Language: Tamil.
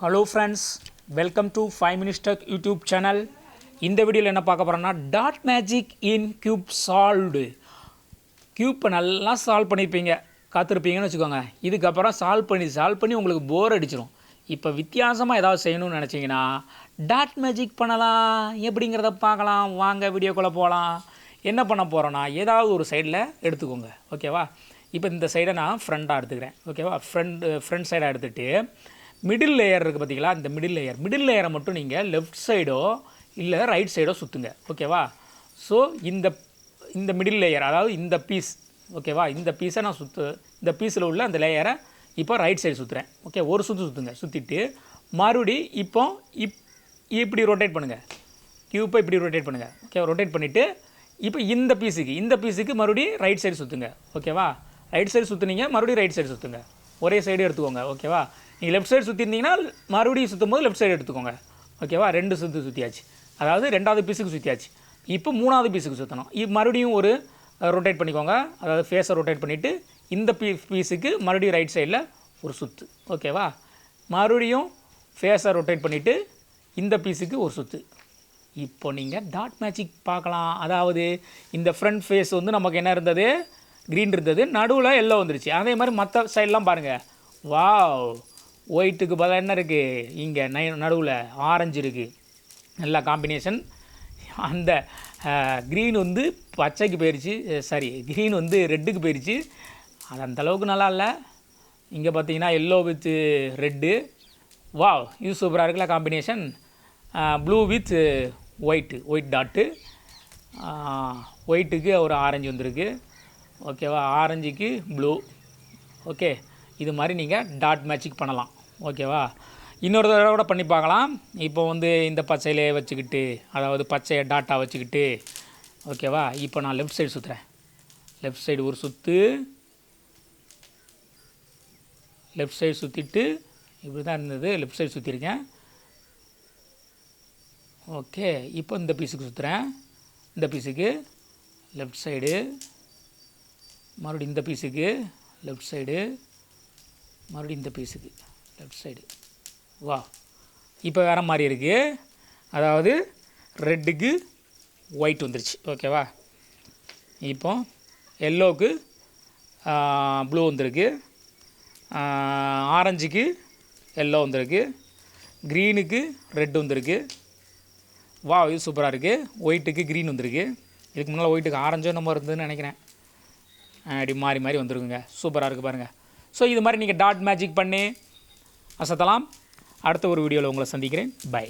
Hello friends, welcome to 5 Minutes Tech YouTube channel. இந்த வீடியோவில் என்ன பார்க்க போகிறோம்னா dot magic in cube solved. கியூப்பை நல்லா சால்வ் பண்ணியிருப்பீங்க, காத்திருப்பீங்கன்னு வச்சுக்கோங்க. இதுக்கப்புறம் சால்வ் பண்ணி உங்களுக்கு போர் அடிச்சிடும். இப்போ வித்தியாசமாக ஏதாவது செய்யணும்னு நினச்சிங்கன்னா டாட் மேஜிக் பண்ணலாம். எப்படிங்கிறத பார்க்கலாம். வாங்க வீடியோக்குள்ளே போகலாம். என்ன பண்ண போகிறோன்னா ஏதாவது ஒரு சைடில் எடுத்துக்கோங்க, ஓகேவா? இப்போ இந்த சைடை நான் ஃப்ரண்ட்டாக எடுத்துக்கிறேன், ஓகேவா? ஃப்ரண்ட் சைடாக எடுத்துகிட்டு மிடில் லேயர் இருக்குது பார்த்தீங்களா, இந்த மிடில் லேயரை மட்டும் நீங்கள் லெஃப்ட் சைடோ இல்லை ரைட் சைடோ சுற்றுங்க, ஓகேவா? ஸோ இந்த மிடில் லேயர், அதாவது இந்த பீஸ், ஓகேவா? இந்த பீஸை நான் இந்த பீஸில் உள்ள அந்த லேயரை இப்போ ரைட் சைடு சுற்றுறேன், ஓகே? ஒரு சுற்றுங்க. சுற்றிட்டு மறுபடி இப்படி ரொட்டேட் பண்ணுங்கள், கியூப்பை இப்படி ரொட்டேட் பண்ணுங்கள், ஓகே? ரொட்டேட் பண்ணிவிட்டு இப்போ இந்த பீஸுக்கு மறுபடியும் ரைட் சைடு சுற்றுங்க, ஓகேவா? ரைட் சைடு சுற்றுனீங்க, மறுபடியும் ரைட் சைடு சுற்றுங்க. ஒரே சைடு எடுத்துக்கோங்க, ஓகேவா? நீங்கள் லெஃப்ட் சைடு சுற்றிருந்தீங்கன்னா மறுபடியும் சுற்றும் போது லெஃப்ட் சைடு எடுத்துக்கோங்க, ஓகேவா? ரெண்டு சுற்றியாச்சு, அதாவது ரெண்டாவது பீஸுக்கு சுற்றியாச்சு. இப்போ மூணாவது பீஸுக்கு சுற்றணும். மறுபடியும் ஒரு ரொட்டேட் பண்ணிக்கோங்க, அதாவது ஃபேஸை ரொட்டேட் பண்ணிவிட்டு இந்த பீஸுக்கு மறுபடியும் ரைட் சைடில் ஒரு சுற்று, ஓகேவா? மறுபடியும் ஃபேஸை ரொட்டேட் பண்ணிவிட்டு இந்த பீஸுக்கு ஒரு சுற்று. இப்போ நீங்கள் டாட் மேஜிக் பார்க்கலாம். அதாவது இந்த ஃப்ரண்ட் ஃபேஸ் வந்து நமக்கு என்ன இருந்தது, க்ரீன் இருந்தது, நடுவில் எல்லோ வந்துருச்சு. அதே மாதிரி மற்ற சைடெலாம் பாருங்கள். வாவ், ஒயிட்டுக்கு பதிலாக என்ன இருக்குது, இங்கே நடுவில் ஆரஞ்சு இருக்குது. நல்ல காம்பினேஷன். அந்த க்ரீன் வந்து பச்சைக்கு போயிடுச்சு, க்ரீன் வந்து ரெட்டுக்கு போயிடுச்சு. அது அந்தளவுக்கு நல்லா இல்லை. இங்கே பார்த்தீங்கன்னா எல்லோ வித் ரெட்டு. வாவ், இது சூப்பராக இருக்குல்ல combination. Blue with white dot. ஒயிட்டுக்கு ஒரு ஆரஞ்சு வந்திருக்கு, ஓகேவா? ஆரஞ்சுக்கு ப்ளூ, ஓகே? இது மாதிரி நீங்கள் டாட் மேஜிக் பண்ணலாம், ஓகேவா? இன்னொரு தடவை கூட பண்ணி பார்க்கலாம். இப்போ வந்து இந்த பச்சையிலே வச்சுக்கிட்டு, அதாவது பச்சையை டாட்டாக வச்சுக்கிட்டு, ஓகேவா? இப்போ நான் லெஃப்ட் சைடு சுற்றுறேன். லெஃப்ட் சைடு ஒரு சுற்று, லெஃப்ட் சைடு சுற்றிட்டு இப்படி தான் இருந்தது, லெஃப்ட் சைடு சுற்றிருக்கேன், ஓகே? இப்போ இந்த பீஸுக்கு சுற்றுறேன். இந்த பீஸுக்கு லெஃப்ட் சைடு, மறுபடியும் இந்த பீஸுக்கு லெஃப்ட் சைடு, மறுபடியும் இந்த பீஸுக்கு லெஃப்ட் சைடு. வா, இப்போ வேறு மாதிரி இருக்குது. அதாவது ரெட்டுக்கு ஒயிட் வந்துருச்சு, ஓகேவா? இப்போ எல்லோவுக்கு ப்ளூ வந்திருக்கு, ஆரஞ்சுக்கு எல்லோ வந்திருக்கு, க்ரீனுக்கு ரெட் வந்திருக்கு. வா, இது சூப்பராக இருக்குது. ஒயிட்டுக்கு க்ரீன் வந்திருக்கு. இதுக்கு முன்னால் ஒயிட்டுக்கு ஆரஞ்சோ நம்ம இருந்ததுன்னு நினைக்கிறேன். அப்படி மாறி வந்துருக்குங்க. சூப்பராக இருக்குது பாருங்கள். ஸோ இது மாதிரி நீங்கள் டாட் மேஜிக் பண்ணி அசத்தலாம். அடுத்த ஒரு வீடியோவில் உங்களை சந்திக்கிறேன். பை.